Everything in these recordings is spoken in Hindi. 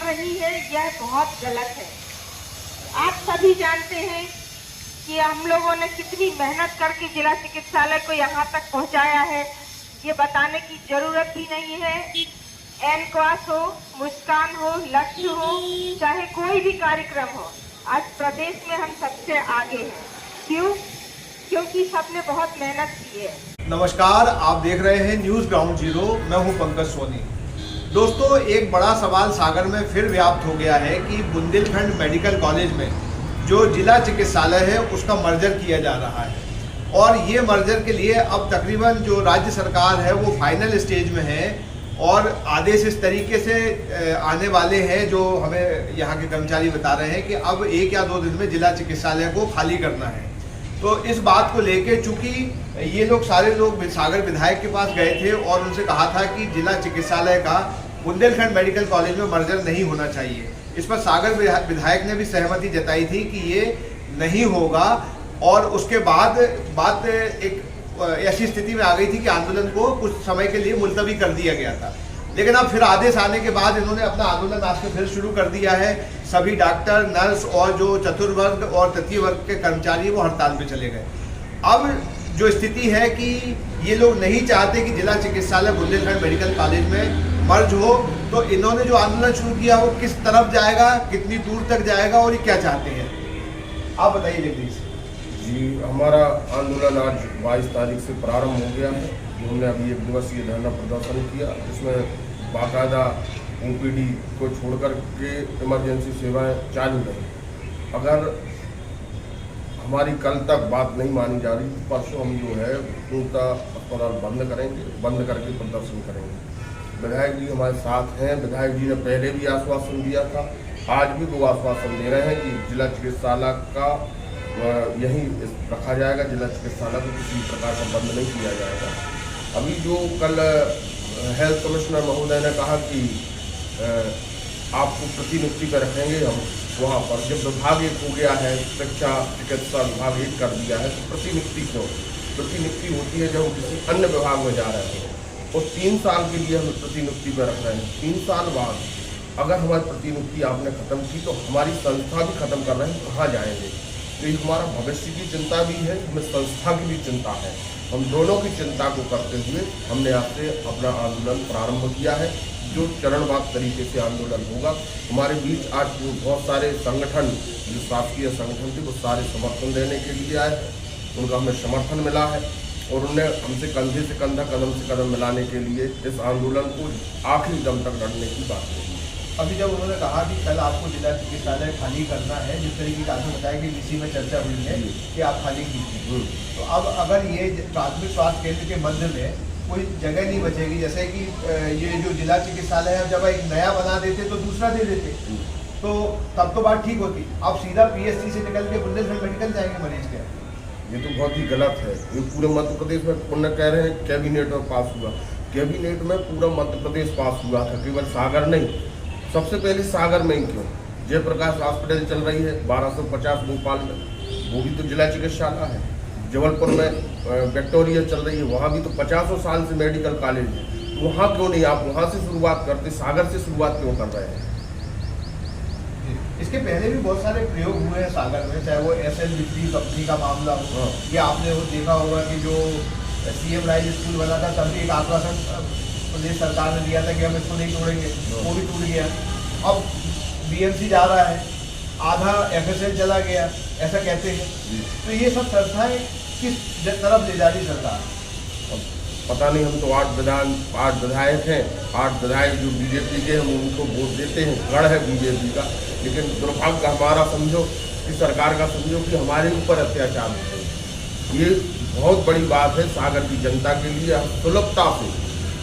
रही है यह बहुत गलत है। आप सभी जानते हैं कि हम लोगों ने कितनी मेहनत करके जिला चिकित्सालय को यहाँ तक पहुँचाया है, ये बताने की जरूरत भी नहीं है। एनक्वास हो, मुस्कान हो, लक्ष्य हो, चाहे कोई भी कार्यक्रम हो, आज प्रदेश में हम सबसे आगे हैं। क्यों? क्योंकि सबने बहुत मेहनत की है। नमस्कार, आप देख रहे हैं न्यूज़ ग्राउंड जीरो। मैं हूं पंकज सोनी। दोस्तों, एक बड़ा सवाल सागर में फिर व्याप्त हो गया है कि बुंदेलखंड मेडिकल कॉलेज में जो जिला चिकित्सालय है उसका मर्जर किया जा रहा है और ये मर्जर के लिए अब तकरीबन जो राज्य सरकार है वो फाइनल स्टेज में है और आदेश इस तरीके से आने वाले हैं जो हमें यहाँ के कर्मचारी बता रहे हैं कि अब 1 या 2 दिन में जिला चिकित्सालय को खाली करना है। तो इस बात को लेके चूंकि ये लोग सारे लोग सागर विधायक के पास गए थे और उनसे कहा था कि जिला चिकित्सालय का बुंदेलखंड मेडिकल कॉलेज में मर्जर नहीं होना चाहिए। इस पर सागर विधायक ने भी सहमति जताई थी कि ये नहीं होगा और उसके बाद बात एक ऐसी स्थिति में आ गई थी कि आंदोलन को कुछ समय के लिए मुलतवी कर दिया गया था। लेकिन अब फिर आदेश आने के बाद इन्होंने अपना आंदोलन आज से फिर शुरू कर दिया है। सभी डॉक्टर, नर्स और जो चतुर्वर्ग और तृतीय वर्ग के कर्मचारी वो हड़ताल पे चले गए। अब जो स्थिति है कि ये लोग नहीं चाहते कि जिला चिकित्सालय बुंदेलखंड मेडिकल कॉलेज में मर्ज हो, तो इन्होंने जो आंदोलन शुरू किया वो किस तरफ जाएगा, कितनी दूर तक जाएगा और ये क्या चाहते हैं, आप बताइए जगदीश जी। हमारा आंदोलन आज 22 तारीख से प्रारंभ हो गया है। हमने अभी 1 दिवसीय धरना प्रदर्शन किया, इसमें बाकायदा ओपीडी को छोड़कर के इमरजेंसी सेवाएं चालू रही। अगर हमारी कल तक बात नहीं मानी जा रही, परसों हम जो है पूर्णतः अस्पताल बंद करेंगे, बंद करके प्रदर्शन करेंगे। विधायक जी हमारे साथ हैं। विधायक जी ने पहले भी आश्वासन दिया था, आज भी वो आश्वासन दे रहे हैं कि जिला चिकित्सालय का यहीं रखा जाएगा, जिला चिकित्सालय को किसी प्रकार का बंद नहीं किया जाएगा। अभी जो कल हेल्थ कमिश्नर महोदय ने कहा कि आपको प्रतिनियुक्ति पर रखेंगे हम वहाँ पर, जब विभाग एक हो गया है, शिक्षा चिकित्सा विभाग एक कर दिया है, तो प्रतिनियुक्ति क्यों? प्रतिनियुक्ति होती है जब हम किसी अन्य विभाग में जा रहे हैं और 3 साल के लिए हम प्रतिनियुक्ति पर रख रहे हैं। 3 साल बाद अगर हमारी प्रतिनियुक्ति आपने खत्म की तो हमारी संस्था भी खत्म कर रहे हैं, कहाँ जाएंगे? तो ये हमारा भविष्य की चिंता भी है, हमें संस्था की भी चिंता है। हम दोनों की चिंता को करते हुए हमने आपसे अपना आंदोलन प्रारंभ किया है, जो चरणवार तरीके से आंदोलन होगा। हमारे बीच आज बहुत सारे संगठन, जो शासकीय संगठन थे, वो सारे समर्थन देने के लिए आए हैं। उनका हमें समर्थन मिला है और उन्हें हमसे कंधे से कंधा, कदम से कदम मिलाने के लिए इस आंदोलन को आखिरी दम तक लड़ने की बात कही। अभी जब उन्होंने कहा कि कल आपको जिला चिकित्सालय खाली करना है, जिस तरीके का आपने बताया कि इसी में चर्चा हुई है कि आप खाली कीजिए, तो अब अगर ये प्राथमिक स्वास्थ्य केंद्र के मध्य में कोई जगह नहीं बचेगी, जैसे कि ये जो जिला चिकित्सालय है जब एक नया बना देते तो दूसरा दे देते, तो तब तो बात ठीक होती। अब सीधा पीएससी से निकल के बुंदेलखंड मेडिकल जाएंगे मरीज के। ये तो बहुत ही गलत है। ये पूरे मध्य प्रदेश में पुण्य कह रहे हैं कैबिनेट में पास हुआ, कैबिनेट में पूरा मध्य प्रदेश पास हुआ था, केवल सागर नहीं। सबसे पहले सागर में ही क्यों? जयप्रकाश हॉस्पिटल चल रही है 1250 भोपाल में, वो भी तो जिला चिकित्सालय है। जबलपुर में विक्टोरिया चल रही है, वहाँ भी तो 50 साल से मेडिकल कॉलेज है। वहाँ क्यों नहीं आप वहाँ से शुरुआत करते, सागर से शुरुआत क्यों कर रहे हैं? इसके पहले भी बहुत सारे प्रयोग हुए हैं सागर में, चाहे वो SL बिजली कंपनी का मामला हो, या आपने वो देखा होगा कि जो CM राइज स्कूल बना था, तब भी एक आश्वासन प्रदेश सरकार ने दिया था कि हम इसको नहीं तोड़ेंगे, वो भी टूट गया। अब BMC जा रहा है, आधा FSL चला गया, ऐसा कहते हैं। तो ये सब संस्थाएं किस तरफ ले जा रही सरकार? पता नहीं, हम तो 8 विधायक हैं, 8 विधायक जो बीजेपी के, हम उनको वोट देते हैं, गढ़ है बीजेपी का। लेकिन दुर्भाग्य हमारा समझो कि सरकार का समझो कि हमारे ऊपर अत्याचार होते हैं। ये बहुत बड़ी बात है सागर की जनता के लिए। सुलभता से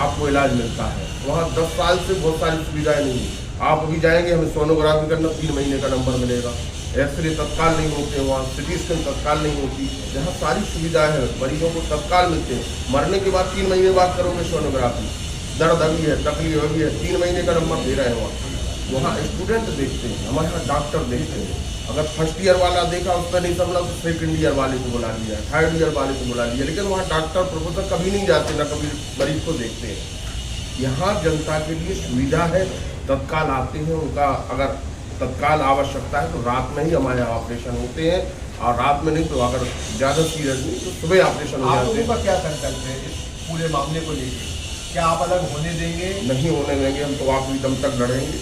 आपको इलाज मिलता है, वहाँ 10 साल से बहुत सारी सुविधाएं नहीं है। आप अभी जाएंगे, हमें सोनोग्राफी करना 3 महीने का नंबर मिलेगा, एक्सरे तत्काल नहीं होते, वहाँ सिटी स्कैन तत्काल नहीं होती। जहाँ सारी सुविधाएं हैं, मरीजों को तत्काल मिलते हैं। मरने के बाद 3 महीने बाद करोगे सोनोग्राफी, दर्द अभी है, तकलीफ अभी है, 3 महीने का नंबर दे रहे हैं। वहाँ स्टूडेंट देखते हैं, हमारे यहाँ डॉक्टर देखते हैं। अगर फर्स्ट ईयर वाला देखा उस पर नहीं समझा तो सेकंड ईयर वाले को बुला लिया, थर्ड ईयर वाले को बुला लिया, लेकिन वहाँ डॉक्टर प्रोफेसर कभी नहीं जाते, ना कभी मरीज को देखते हैं। यहाँ जनता के लिए सुविधा है, तत्काल आते हैं, उनका अगर तत्काल आवश्यकता है तो रात में ही हमारे यहाँ ऑपरेशन होते हैं, और रात में नहीं तो अगर ज़्यादा सीरियस नहीं तो सुबह ऑपरेशन हो आप जाते लोगों हैं। का क्या संकल्प है इस पूरे मामले को लेकर? क्या आप अलग होने देंगे? नहीं होने देंगे, हम तो आखिरी दम तक लड़ेंगे,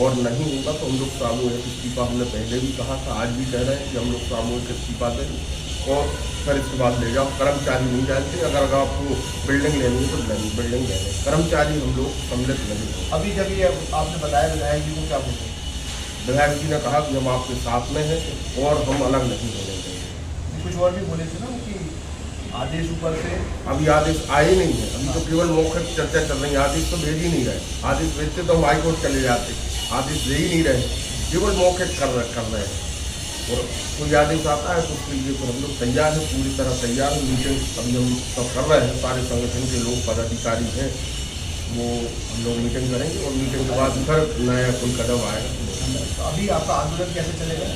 और नहीं होगा तो हम लोग सामूहिक इस्तीफा, हमने पहले भी कहा था, आज भी कह रहे हैं कि हम लोग सामूहिक इस्तीफा देंगे, और फिर इसके बाद ले जाओ। कर्मचारी नहीं जानते, अगर आपको बिल्डिंग लेनी है तो नहीं बिल्डिंग ले लें, कर्मचारी हम लोग सम्मिलित नहीं हैं। अभी जब ये आपने बताया विधायक जी को, क्या बोले? विधायक जी ने कहा कि हम आपके साथ में हैं और हम अलग नहीं होने देंगे। कुछ और भी बोले थे ना कि आदेश ऊपर से? अभी आदेश आए नहीं है, अभी तो केवल मौखिक चर्चा चल रही है, आदेश तो भेज ही नहीं रहे। आदेश भेजते तो हम हाईकोर्ट चले जाते, आदेश दे ही नहीं रहे, केवल मौखिक कर रहे हैं। और कोई आदेश आता है तो उसके लिए फिर हम लोग तैयार हैं, पूरी तरह तैयार हैं। मीटिंग अभी हम सब कर रहे हैं, सारे संगठन के लोग पदाधिकारी हैं, वो हम लोग मीटिंग करेंगे, और मीटिंग के बाद फिर नया कोई कदम आएगा। तो अभी आपका आंदोलन कैसे चलेगा?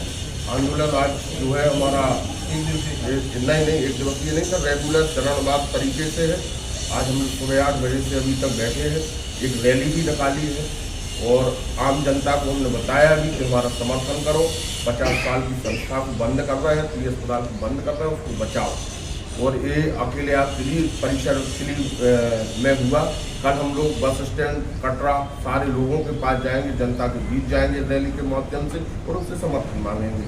आंदोलन आज जो है हमारा एक दिन से? नहीं, एक दिवसीय नहीं सर, रेगुलर चरणबद्ध तरीके से है। आज हम लोग सुबह 8 बजे से अभी तक बैठे हैं, एक रैली भी निकाली है, और आम जनता को हमने बताया भी कि हमारा समर्थन करो। 50 साल की संस्था को बंद कर रहे हैं, तो अस्पताल को बंद कर रहे हैं, उसको बचाओ। और ये अकेले आप परिसर में हुआ, कल हम लोग बस स्टैंड कटरा सारे लोगों के पास जाएंगे, जनता के बीच जाएंगे रैली के माध्यम से, और उनसे समर्थन मांगेंगे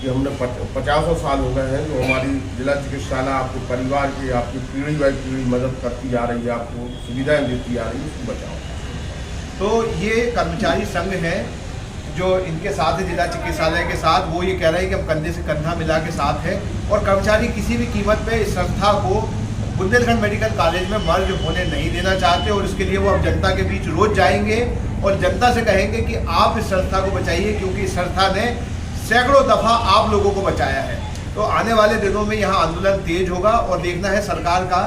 कि हमने 50 साल हो गए हैं जो हमारी जिला चिकित्सालय आपके परिवार की, आपकी पीढ़ी बाई पीढ़ी मदद करती आ रही है, आपको सुविधाएं देती आ रही है, उसको बचाओ। तो ये कर्मचारी संघ है जो इनके साथ है, जिला चिकित्सालय के साथ, वो ये कह रहे हैं कि हम कंधे से कंधा मिला के साथ है, और कर्मचारी किसी भी कीमत पे इस संस्था को बुंदेलखंड मेडिकल कॉलेज में मर्ज होने नहीं देना चाहते, और इसके लिए वो अब जनता के बीच रोज जाएंगे और जनता से कहेंगे कि आप इस संस्था को बचाइए, क्योंकि इस संस्था ने सैकड़ों दफा आप लोगों को बचाया है। तो आने वाले दिनों में यहाँ आंदोलन तेज होगा, और देखना है सरकार का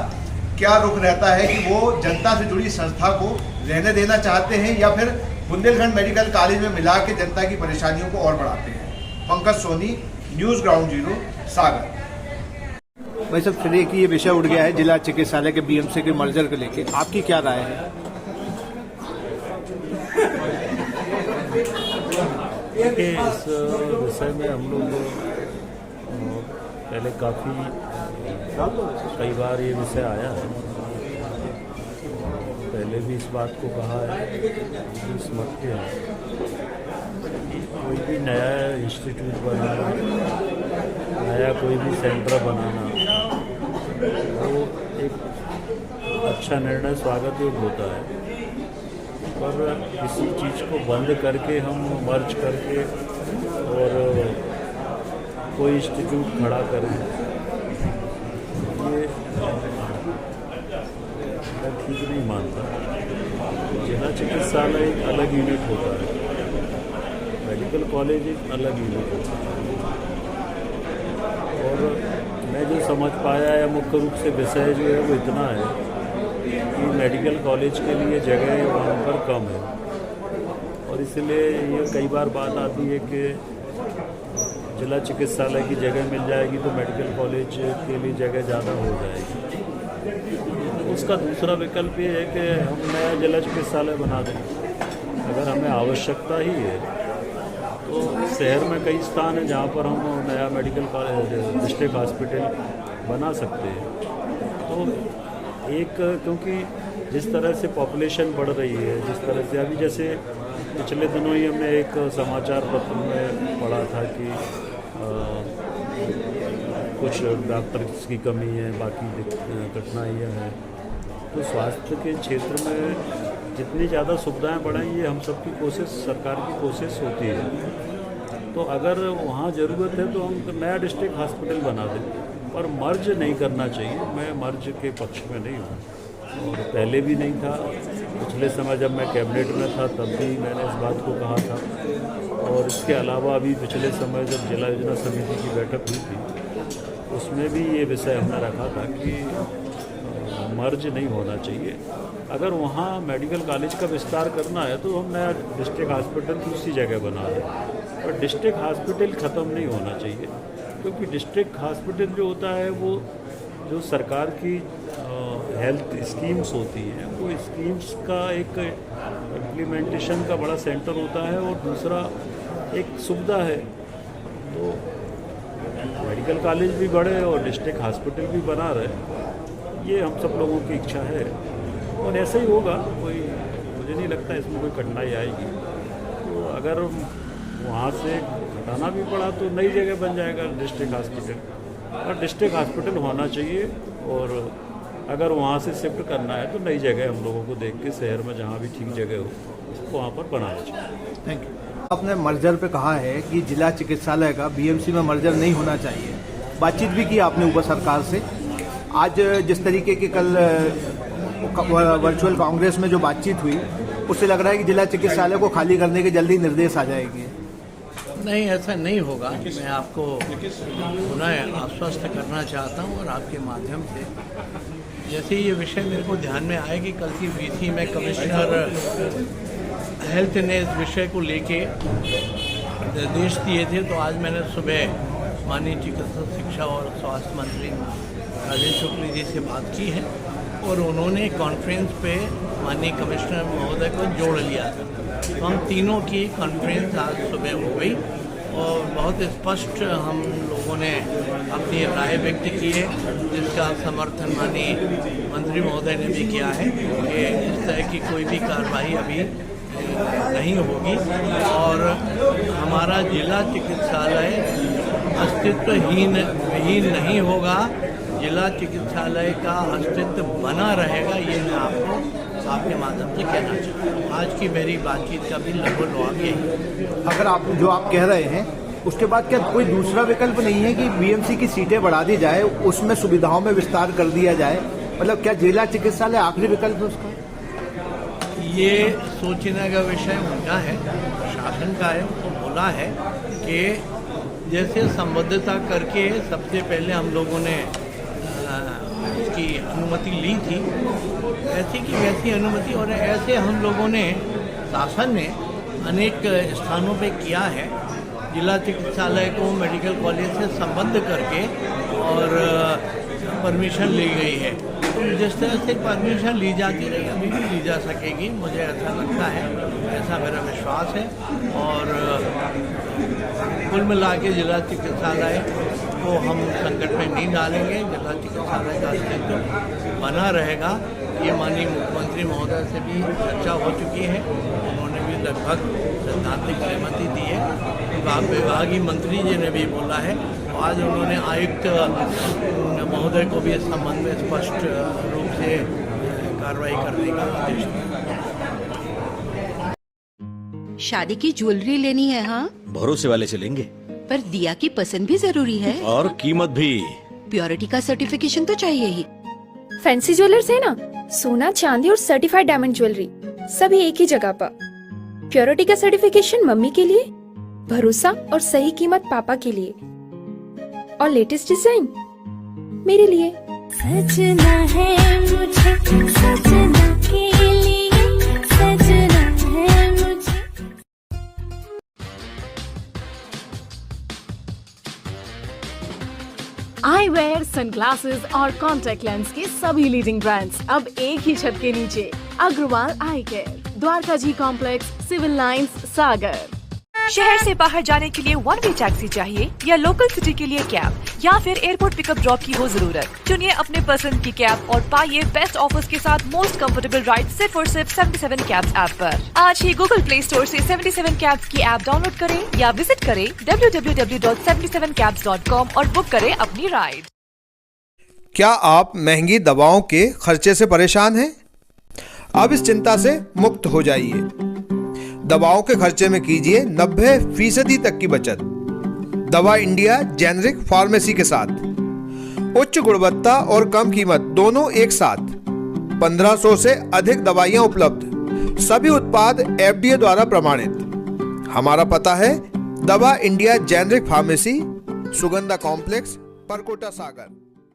क्या रुख रहता है कि वो जनता से जुड़ी संस्था को रहने देना चाहते हैं, या फिर बुंदेलखंड मेडिकल कॉलेज में मिला के जनता की परेशानियों को और बढ़ाते हैं। Pankaj Soni, news ground zero, Sagar. भाई साहब, चलिए कि ये विषय उठ गया है जिला चिकित्सालय के बीएमसी के मर्जर को लेके, आपकी क्या राय है? देखिए, इस विषय में हम लोग पहले कई बार ये विषय आया है, पहले भी इस बात को कहा है कि इस मत के कोई भी नया इंस्टीट्यूट बनाना, नया कोई भी सेंटर बनाना, वो एक अच्छा निर्णय स्वागत योग्य होता है, पर किसी चीज़ को बंद करके हम मर्ज करके और कोई इंस्टीट्यूट खड़ा करें, ये मैं ठीक नहीं मानता। जिला चिकित्सालय एक अलग यूनिट होता है, मेडिकल कॉलेज एक अलग यूनिट होता है, और मैं जो समझ पाया है मुख्य रूप से विषय जो है वो इतना है कि मेडिकल कॉलेज के लिए जगह वहाँ पर कम है, और इसलिए ये कई बार बात आती है कि जिला चिकित्सालय की जगह मिल जाएगी तो मेडिकल कॉलेज के लिए जगह ज़्यादा हो जाएगी। उसका दूसरा विकल्प ये है कि हम नया जिला चिकित्सालय बना दें। अगर हमें आवश्यकता ही है तो शहर में कई स्थान हैं जहाँ पर हम नया मेडिकल कॉलेज, डिस्ट्रिक्ट हॉस्पिटल बना सकते हैं। तो एक, क्योंकि जिस तरह से पॉपुलेशन बढ़ रही है, जिस तरह से अभी जैसे पिछले दिनों ही हमने एक समाचार पत्र में पढ़ा था कि कुछ डॉक्टर्स की कमी है, बाकी कठिनाइयाँ हैं। तो स्वास्थ्य के क्षेत्र में जितनी ज़्यादा सुविधाएं बढ़ाएं, ये हम सबकी कोशिश, सरकार की कोशिश होती है। तो अगर वहाँ ज़रूरत है तो हम नया डिस्ट्रिक्ट हॉस्पिटल बना दें, पर मर्ज नहीं करना चाहिए। मैं मर्ज के पक्ष में नहीं हूँ, और पहले भी नहीं था। पिछले समय जब मैं कैबिनेट में था तब भी मैंने इस बात को कहा था, और इसके अलावा अभी पिछले समय जब जिला योजना समिति की बैठक हुई थी उसमें भी ये विषय हमने रखा था कि मर्ज नहीं होना चाहिए। अगर वहाँ मेडिकल कॉलेज का विस्तार करना है तो हम नया डिस्ट्रिक्ट हॉस्पिटल दूसरी जगह बना दें, पर डिस्ट्रिक्ट हॉस्पिटल ख़त्म नहीं होना चाहिए, क्योंकि डिस्ट्रिक्ट हॉस्पिटल जो होता है वो जो सरकार की हेल्थ स्कीम्स होती हैं, वो स्कीम्स का एक इम्प्लीमेंटेशन का बड़ा सेंटर होता है और दूसरा एक सुविधा है। तो मेडिकल कॉलेज भी बढ़े और डिस्ट्रिक्ट हॉस्पिटल भी बना रहे, ये हम सब लोगों की इच्छा है और ऐसा ही होगा। कोई मुझे नहीं लगता इसमें कोई कठिनाई आएगी। तो अगर वहाँ से हटाना भी पड़ा तो नई जगह बन जाएगा डिस्ट्रिक्ट हॉस्पिटल, और डिस्ट्रिक्ट हॉस्पिटल होना चाहिए। और अगर वहाँ से शिफ्ट करना है तो नई जगह हम लोगों को देख के शहर में जहाँ भी ठीक जगह हो वहाँ पर बनाना चाहिए। Thank you. आपने मर्जर पे कहा है कि जिला चिकित्सालय का बीएमसी में मर्जर नहीं होना चाहिए, बातचीत भी की आपने ऊपर सरकार से। आज जिस तरीके की कल वर्चुअल कांग्रेस में जो बातचीत हुई, उससे लग रहा है कि जिला चिकित्सालय को खाली करने के जल्दी निर्देश आ जाएंगे। नहीं, ऐसा नहीं होगा। मैं आपको पुनः आश्वस्त करना चाहता हूँ और आपके माध्यम से, जैसे ये विषय मेरे को ध्यान में आया कि कल की वीसी में कमिश्नर हेल्थ ने इस विषय को लेके निर्देश दिए थे, तो आज मैंने सुबह माननीय चिकित्सा शिक्षा और स्वास्थ्य मंत्री राजेश शुक्ल जी से बात की है और उन्होंने कॉन्फ्रेंस पे माननीय कमिश्नर महोदय को जोड़ लिया था। तो हम तीनों की कॉन्फ्रेंस आज सुबह हो गई और बहुत स्पष्ट हम लोगों ने अपनी राय व्यक्त की है, जिसका समर्थन माननीय मंत्री महोदय ने भी किया है कि इस तरह की कोई भी कार्रवाई अभी नहीं होगी और हमारा जिला चिकित्सालय अस्तित्वहीन नहीं होगा। जिला चिकित्सालय का अस्तित्व बना रहेगा, ये मैं आपको आपके माध्यम से कहना चाहता हूँ। आज की मेरी बातचीत का भी लगभग यही। अगर आप जो आप कह रहे हैं उसके बाद क्या कोई दूसरा विकल्प नहीं है कि बीएमसी की सीटें बढ़ा दी जाए, उसमें सुविधाओं में विस्तार कर दिया जाए? मतलब क्या जिला चिकित्सालय आखिरी विकल्प है उसका? ये सोचने का विषय उनका है, शासन का है। उनको बोला है कि जैसे संबद्धता करके सबसे पहले हम लोगों ने उसकी अनुमति ली थी, ऐसी की वैसी अनुमति, और ऐसे हम लोगों ने शासन ने अनेक स्थानों पे किया है। जिला चिकित्सालय को मेडिकल कॉलेज से संबद्ध करके और परमिशन ली गई है। तो जिस तरह से परमिशन ली जाती रही अभी भी ली जा सकेगी, मुझे ऐसा लगता है, ऐसा मेरा विश्वास है। और कुल मिला के जिला चिकित्सालय को हम संकट में नहीं डालेंगे, जिला चिकित्सालय का अस्तित्व बना रहेगा। ये माननीय मुख्यमंत्री महोदय से भी चर्चा हो चुकी है, उन्होंने भी लगभग सैद्धांतिक सहमति दी है। विभागीय मंत्री जी ने भी बोला है, आज उन्होंने आयुक्त महोदय को भी इस संबंध में स्पष्ट रूप से कार्रवाई करने का आदेश दिया। शादी की ज्वेलरी लेनी है? हाँ, भरोसे वाले से लेंगे। पर दिया की पसंद भी जरूरी है और कीमत भी। प्योरिटी का सर्टिफिकेशन तो चाहिए ही। फैंसी ज्वेलर्स है ना, सोना चांदी और सर्टिफाइड डायमंड ज्वेलरी सभी एक ही जगह पर। प्योरिटी का सर्टिफिकेशन मम्मी के लिए, भरोसा और सही कीमत पापा के लिए, और लेटेस्ट डिजाइन मेरे लिए। सजना है मुझे, सजना के लिए, सजना है मुझे। आई वेयर, सनग्लासेस और कॉन्टैक्ट लेंस के सभी लीडिंग ब्रांड्स अब एक ही छत के नीचे। अग्रवाल आई केयर, द्वारका जी कॉम्प्लेक्स, सिविल लाइंस, सागर। शहर से बाहर जाने के लिए वन वे टैक्सी चाहिए या लोकल सिटी के लिए कैब या फिर एयरपोर्ट पिकअप ड्रॉप की हो जरूरत? चुनिए अपने पसंद की कैब और पाइए बेस्ट ऑफर्स के साथ मोस्ट कंफर्टेबल राइड सिर्फ और सिर्फ 77 कैब्स ऐप पर। आज ही गूगल प्ले स्टोर से 77 कैब्स की ऐप डाउनलोड करें या विजिट करें www.77cabs.com और बुक करें अपनी राइड। क्या आप महंगी दवाओं के खर्चे से परेशान हैं? अब इस चिंता से मुक्त हो जाइए। दवाओं के खर्चे में कीजिए 90% तक की बचत। दवा इंडिया जेनेरिक फार्मेसी के साथ उच्च गुणवत्ता और कम कीमत दोनों एक साथ। 1500 से अधिक दवाइयां उपलब्ध, सभी उत्पाद FDA द्वारा प्रमाणित। हमारा पता है Dawa India generic pharmacy, Sugandha complex, Parkota, Sagar.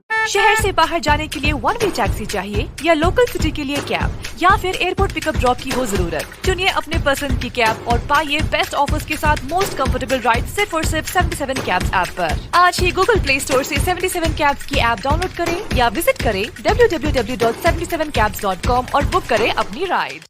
शहर से बाहर जाने के लिए वन वे टैक्सी चाहिए या लोकल सिटी के लिए कैब या फिर एयरपोर्ट पिकअप ड्रॉप की हो जरूरत? चुनिए अपने पसंद की कैब और पाइए बेस्ट ऑफर्स के साथ मोस्ट कंफर्टेबल राइड सिर्फ और सिर्फ 77 कैब्स ऐप पर। आज ही गूगल प्ले स्टोर से 77 कैब्स की ऐप डाउनलोड करें या विजिट करें www.77cabs.com और बुक करें अपनी राइड।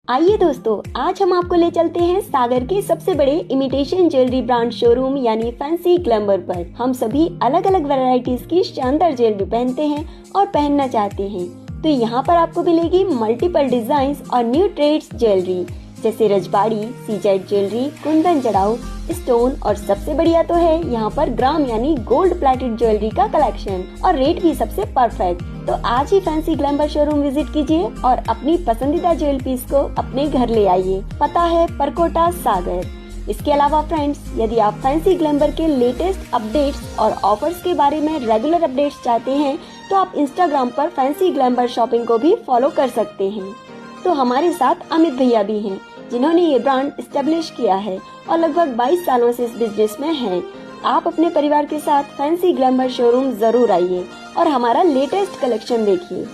आइए दोस्तों, आज हम आपको ले चलते हैं सागर के सबसे बड़े इमिटेशन ज्वेलरी ब्रांड शोरूम यानी फैंसी ग्लैमर पर। हम सभी अलग अलग वैरायटीज की शानदार ज्वेलरी पहनते हैं और पहनना चाहते हैं, तो यहाँ पर आपको मिलेगी मल्टीपल डिजाइन और न्यू ट्रेड्स ज्वेलरी जैसे रजबाड़ी, सीजेड ज्वेलरी, कुंदन जड़ाऊ, स्टोन और सबसे बढ़िया तो है यहाँ पर ग्राम यानी गोल्ड प्लेटेड ज्वेलरी का कलेक्शन और रेट भी सबसे परफेक्ट। तो आज ही फैंसी ग्लैमर शोरूम विजिट कीजिए और अपनी पसंदीदा ज्वेल पीस को अपने घर ले आइए। पता है परकोटा सागर। इसके अलावा फ्रेंड्स, यदि आप फैंसी ग्लैमर के लेटेस्ट अपडेट्स और ऑफर्स के बारे में रेगुलर अपडेट्स चाहते हैं तो आप इंस्टाग्राम पर फैंसी ग्लैमर शॉपिंग को भी फॉलो कर सकते हैं। तो हमारे साथ अमित भैया भी हैं जिन्होंने ये ब्रांड एस्टेब्लिश किया है और लगभग 22 सालों से इस बिजनेस में हैं। आप अपने परिवार के साथ फैंसी ग्लैमर शोरूम जरूर आइए और हमारा लेटेस्ट कलेक्शन देखिए।